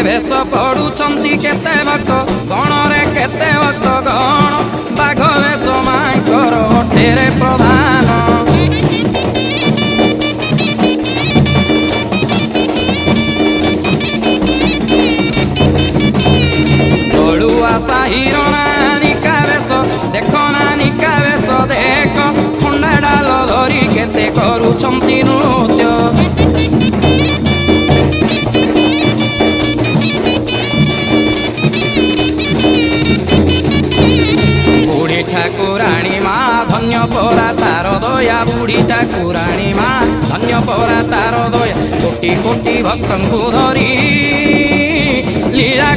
ବେଶ ପଡୁଛନ୍ତି କେତେ ଭକ୍ତ ଗଣରେ କେତେ ଭକ୍ତ ଗଣ ବାଘ ବେଶ ମାଙ୍କର ଅଠେରେ ପ୍ରଧାନ ବଳୁଆ ସାହିର ନାନିକା ବେଶ ଦେଖ ନାନିକା ବେଶ ଦେଖ ଖଣ୍ଡା ଡାଲ ଧରି କେତେ କରୁଛନ୍ତି ନୃତ୍ୟ ବୁଢ଼ୀ ଠାକୁରାଣୀ ମା ଧନ୍ୟ ପରା ତାର ଦୟା ବୁଢ଼ୀ ଠାକୁରାଣୀ ମା ଧନ୍ୟ ପରା ତାର ଦୟା କୋଟି କୋଟି ଭକ୍ତଙ୍କୁ ଧରି ଲୀଳା